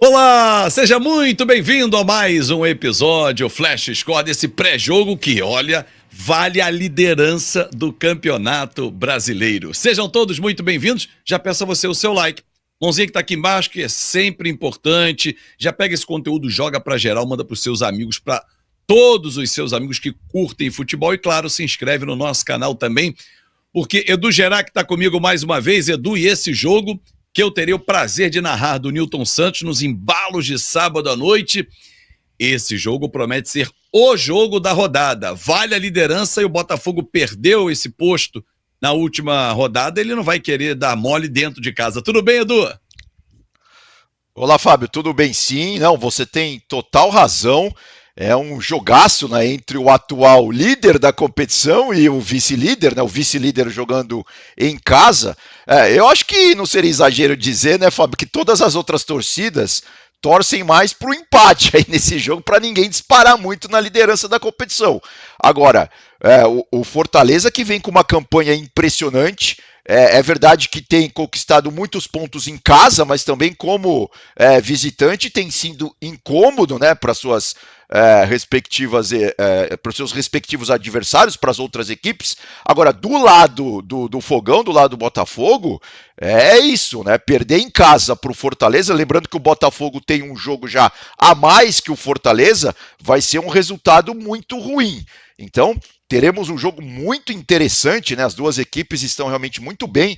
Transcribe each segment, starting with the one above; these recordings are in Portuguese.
Olá, seja muito bem-vindo a mais um episódio Flash Score desse pré-jogo que, olha, vale a liderança do Campeonato Brasileiro. Sejam todos muito bem-vindos. Já peço a você o seu like. Mãozinha que tá aqui embaixo, que é sempre importante. Já pega esse conteúdo, joga pra geral, manda pros seus amigos, pra todos os seus amigos que curtem futebol. E, claro, se inscreve no nosso canal também, porque Edu Gerac tá comigo mais uma vez. Edu, e esse jogo que eu terei o prazer de narrar do Nilton Santos nos embalos de sábado à noite. Esse jogo promete ser o jogo da rodada. Vale a liderança e o Botafogo perdeu esse posto na última rodada. Ele não vai querer dar mole dentro de casa. Tudo bem, Edu? Olá, Fábio, tudo bem? Sim, não, você tem total razão. É um jogaço, né, entre o atual líder da competição e o vice-líder, né, o vice-líder jogando em casa. Eu acho que não seria exagero dizer, né, Fábio, que todas as outras torcidas torcem mais para o empate aí nesse jogo, para ninguém disparar muito na liderança da competição. Agora, o Fortaleza que vem com uma campanha impressionante. É verdade que tem conquistado muitos pontos em casa, mas também como visitante tem sido incômodo, né, para suas para os seus respectivos adversários, para as outras equipes. Agora, do lado do Fogão, do lado do Botafogo, é isso, né? Perder em casa para o Fortaleza, lembrando que o Botafogo tem um jogo já a mais que o Fortaleza, vai ser um resultado muito ruim. Então, teremos um jogo muito interessante, né? As duas equipes estão realmente muito bem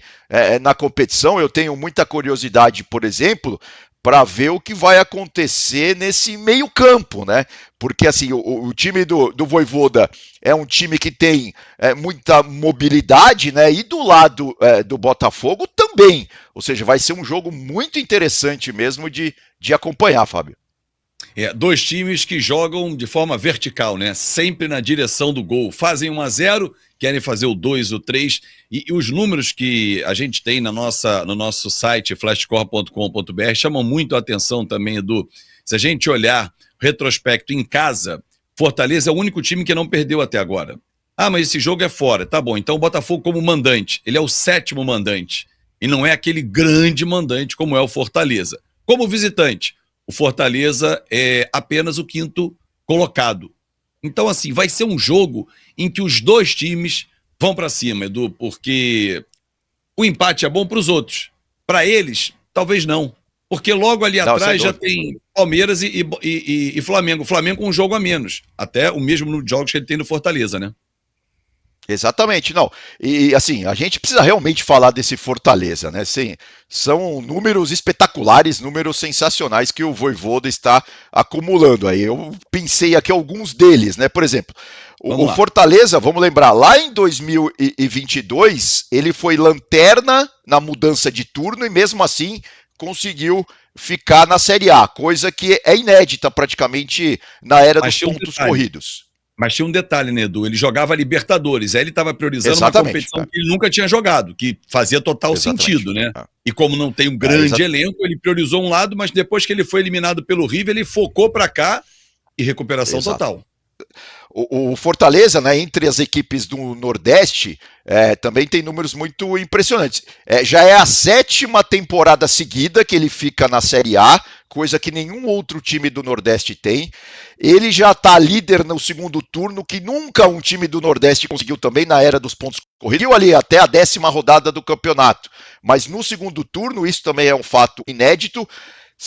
na competição. Eu tenho muita curiosidade, por exemplo, para ver o que vai acontecer nesse meio campo, né? Porque assim, o time do Vojvoda é um time que tem muita mobilidade, né? E do lado do Botafogo também. Ou seja, vai ser um jogo muito interessante mesmo de acompanhar, Fábio. Dois times que jogam de forma vertical, né? Sempre na direção do gol. Fazem 1-0, querem fazer o 2, o 3. E os números que a gente tem no nosso site, flashscore.com.br, chamam muito a atenção também, Edu. Se a gente olhar retrospecto em casa, Fortaleza é o único time que não perdeu até agora. Ah, mas esse jogo é fora. Tá bom, então o Botafogo como mandante. Ele é o 7º mandante. E não é aquele grande mandante como é o Fortaleza. Como visitante, o Fortaleza é apenas o 5º colocado. Então, assim, vai ser um jogo em que os dois times vão para cima, Edu, porque o empate é bom para os outros. Para eles, talvez não. Porque logo ali atrás já tem Palmeiras e Flamengo. O Flamengo com um jogo a menos. Até o mesmo número de jogos que ele tem no Fortaleza, né? Exatamente, não. E assim, a gente precisa realmente falar desse Fortaleza, né? Sim, são números espetaculares, números sensacionais que o Vojvoda está acumulando aí. Eu pensei aqui alguns deles, né? Por exemplo, o Fortaleza, vamos lembrar, lá em 2022, ele foi lanterna na mudança de turno e mesmo assim conseguiu ficar na Série A, coisa que é inédita praticamente na era dos pontos corridos. Mas tinha um detalhe, né, Edu? Ele jogava Libertadores, aí ele estava priorizando uma competição que ele nunca tinha jogado, que fazia total sentido, né? E como não tem um grande elenco, ele priorizou um lado, mas depois que ele foi eliminado pelo River, ele focou para cá e recuperação total. O Fortaleza, né, entre as equipes do Nordeste, também tem números muito impressionantes. Já é a 7ª temporada seguida que ele fica na Série A, coisa que nenhum outro time do Nordeste tem. Ele já está líder no segundo turno, que nunca um time do Nordeste conseguiu também na era dos pontos corridos. Ali até a 10ª rodada do campeonato. Mas no segundo turno, isso também é um fato inédito.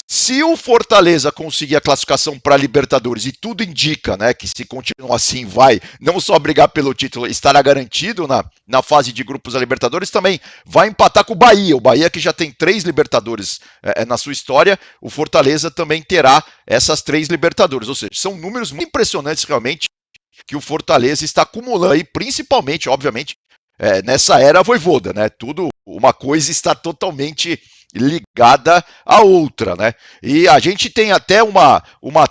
Se o Fortaleza conseguir a classificação para a Libertadores, e tudo indica, né, que se continuar assim vai não só brigar pelo título, estará garantido na fase de grupos da Libertadores, também vai empatar com o Bahia. O Bahia que já tem 3 Libertadores na sua história, o Fortaleza também terá essas 3 Libertadores. Ou seja, são números muito impressionantes realmente que o Fortaleza está acumulando aí, principalmente, obviamente, nessa era Vojvoda, né? Tudo, uma coisa está totalmente ligada à outra, né? E a gente tem até uma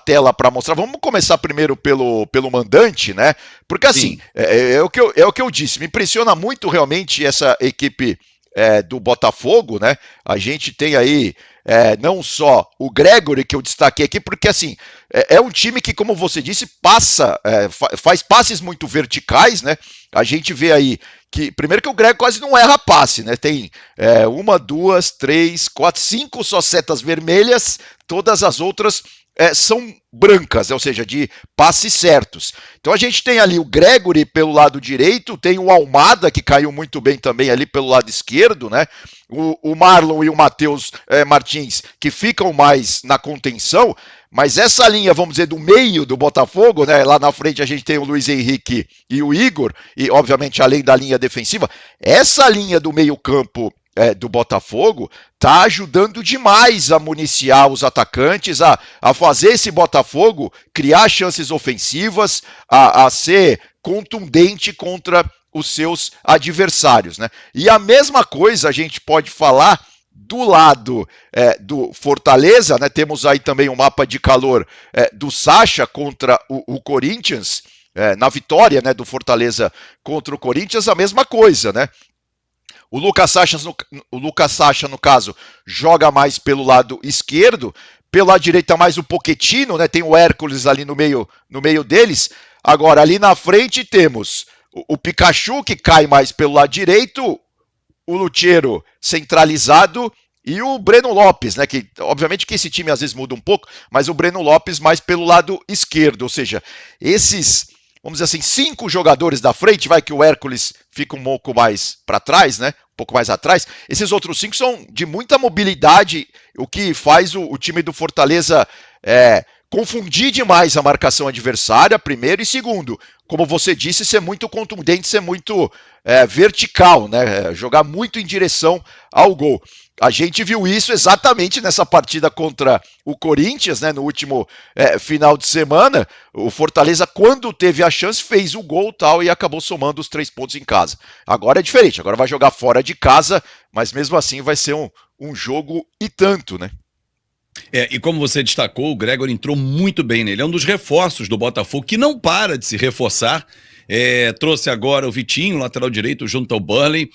tela para mostrar. Vamos começar primeiro pelo mandante, né? Porque assim, é o que eu disse, me impressiona muito realmente essa equipe do Botafogo, né? A gente tem aí não só o Gregory, que eu destaquei aqui, porque assim, é um time que, como você disse, faz passes muito verticais, né? A gente vê aí que, primeiro que o Gregory quase não erra passe, né? Tem 1, 2, 3, 4, 5 só setas vermelhas, todas as outras são brancas, ou seja, de passes certos. Então a gente tem ali o Gregory pelo lado direito, tem o Almada, que caiu muito bem também ali pelo lado esquerdo, né? O Marlon e o Matheus Martins, que ficam mais na contenção, mas essa linha, vamos dizer, do meio do Botafogo, né? Lá na frente a gente tem o Luiz Henrique e o Igor, e obviamente além da linha defensiva, essa linha do meio campo do Botafogo tá ajudando demais a municiar os atacantes, a fazer esse Botafogo criar chances ofensivas, a ser contundente contra os seus adversários, né? E a mesma coisa a gente pode falar do lado do Fortaleza, né? Temos aí também um mapa de calor do Sacha contra o Corinthians, na vitória, né, do Fortaleza contra o Corinthians, a mesma coisa, né? O Lucas Sacha, no caso, joga mais pelo lado esquerdo, pelo lado direito mais o Pochettino, né? Tem o Hércules ali no meio deles. Agora, ali na frente temos o Pikachu, que cai mais pelo lado direito, o Lucheiro centralizado e o Breno Lopes, né? Que obviamente que esse time às vezes muda um pouco, mas o Breno Lopes mais pelo lado esquerdo, ou seja, esses, vamos dizer assim, 5 jogadores da frente, vai que o Hércules fica um pouco mais para trás, né? Um pouco mais atrás. Esses outros 5 são de muita mobilidade, o que faz o time do Fortaleza confundir demais a marcação adversária, primeiro, e segundo, como você disse, ser muito contundente, ser muito vertical, né? Jogar muito em direção ao gol. A gente viu isso exatamente nessa partida contra o Corinthians, né, no último final de semana. O Fortaleza, quando teve a chance, fez o gol tal e acabou somando os 3 pontos em casa. Agora é diferente, agora vai jogar fora de casa, mas mesmo assim vai ser um jogo e tanto, né? E como você destacou, o Gregory entrou muito bem nele. É um dos reforços do Botafogo, que não para de se reforçar. Trouxe agora o Vitinho, lateral direito, junto ao Burnley.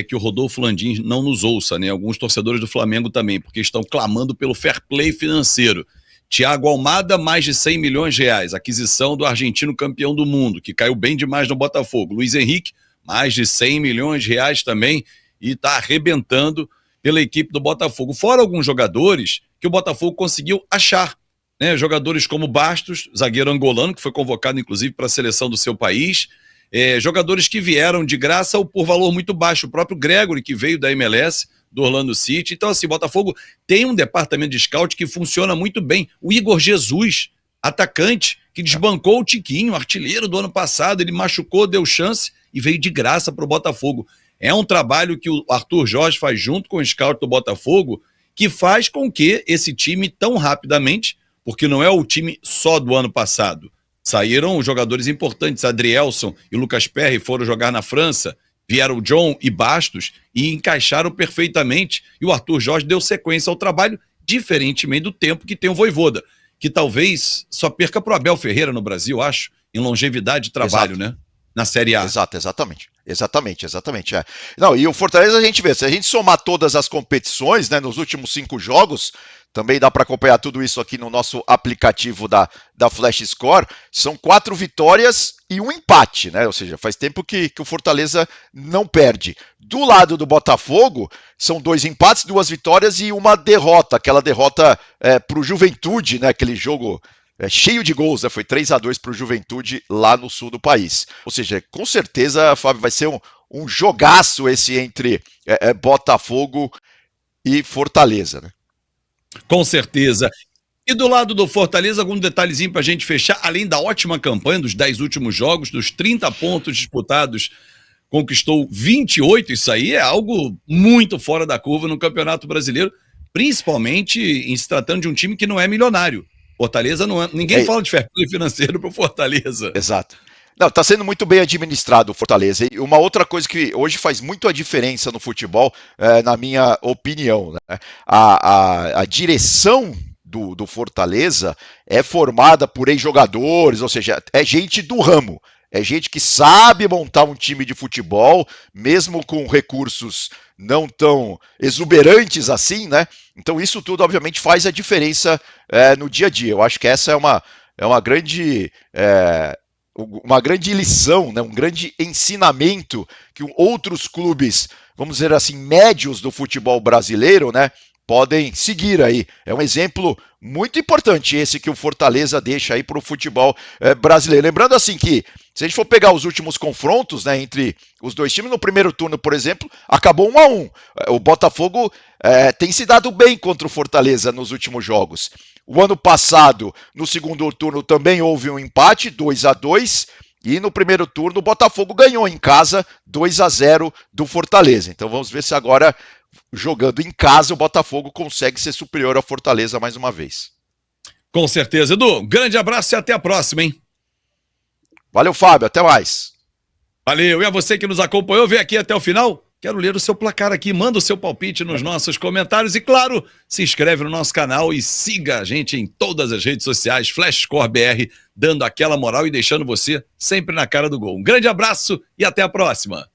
Que o Rodolfo Landim não nos ouça, né? Alguns torcedores do Flamengo também, porque estão clamando pelo fair play financeiro. Thiago Almada, mais de 100 milhões de reais. Aquisição do argentino campeão do mundo, que caiu bem demais no Botafogo. Luiz Henrique, mais de 100 milhões de reais também, e está arrebentando pela equipe do Botafogo. Fora alguns jogadores que o Botafogo conseguiu achar, né? Jogadores como Bastos, zagueiro angolano, que foi convocado inclusive para a seleção do seu país, jogadores que vieram de graça ou por valor muito baixo, o próprio Gregory, que veio da MLS, do Orlando City. Então assim, o Botafogo tem um departamento de scout que funciona muito bem. O Igor Jesus, atacante, que desbancou o Tiquinho, artilheiro do ano passado, ele machucou, deu chance e veio de graça para o Botafogo. É um trabalho que o Arthur Jorge faz junto com o scout do Botafogo, que faz com que esse time tão rapidamente, porque não é o time só do ano passado, saíram jogadores importantes, Adrielson e Lucas Perry foram jogar na França, vieram John e Bastos e encaixaram perfeitamente, e o Arthur Jorge deu sequência ao trabalho, diferentemente do tempo que tem o Vojvoda, que talvez só perca pro Abel Ferreira no Brasil, acho, em longevidade de trabalho, né? Na Série A. Exatamente. Não, e o Fortaleza a gente vê, se a gente somar todas as competições, né, nos últimos 5 jogos, também dá para acompanhar tudo isso aqui no nosso aplicativo da Flash Score, são 4 vitórias e 1 empate, né? Ou seja, faz tempo que o Fortaleza não perde. Do lado do Botafogo, são 2 empates, 2 vitórias e 1 derrota, aquela derrota para o Juventude, né? Aquele jogo cheio de gols, né? Foi 3-2 para o Juventude lá no sul do país. Ou seja, com certeza, Fábio, vai ser um jogaço esse entre Botafogo e Fortaleza, né? Com certeza. E do lado do Fortaleza, algum detalhezinho para a gente fechar, além da ótima campanha dos 10 últimos jogos, dos 30 pontos disputados, conquistou 28, isso aí é algo muito fora da curva no Campeonato Brasileiro, principalmente em se tratando de um time que não é milionário. Fortaleza não é... Ninguém fala de fair play financeiro para o Fortaleza. Exato. Não, tá sendo muito bem administrado o Fortaleza. E uma outra coisa que hoje faz muito a diferença no futebol, na minha opinião, né? A direção do Fortaleza é formada por ex-jogadores, ou seja, é gente do ramo. é gente que sabe montar um time de futebol, mesmo com recursos não tão exuberantes assim, né? Então isso tudo, obviamente, faz a diferença no dia a dia. Eu acho que essa é uma grande lição, né? Um grande ensinamento que outros clubes, vamos dizer assim, médios do futebol brasileiro, né, podem seguir aí. É um exemplo muito importante esse que o Fortaleza deixa aí para o futebol brasileiro. Lembrando assim que, se a gente for pegar os últimos confrontos, né, entre os dois times, no primeiro turno, por exemplo, acabou 1-1. O Botafogo tem se dado bem contra o Fortaleza nos últimos jogos. O ano passado, no segundo turno, também houve um empate, 2-2, e no primeiro turno o Botafogo ganhou em casa 2-0 do Fortaleza. Então vamos ver se agora, jogando em casa, o Botafogo consegue ser superior ao Fortaleza mais uma vez. Com certeza. Edu, grande abraço e até a próxima, hein? Valeu, Fábio. Até mais. Valeu. E a você que nos acompanhou, veio aqui até o final. Quero ler o seu placar aqui. Manda o seu palpite nos nossos comentários. E, claro, se inscreve no nosso canal e siga a gente em todas as redes sociais, Flashscore BR, dando aquela moral e deixando você sempre na cara do gol. Um grande abraço e até a próxima.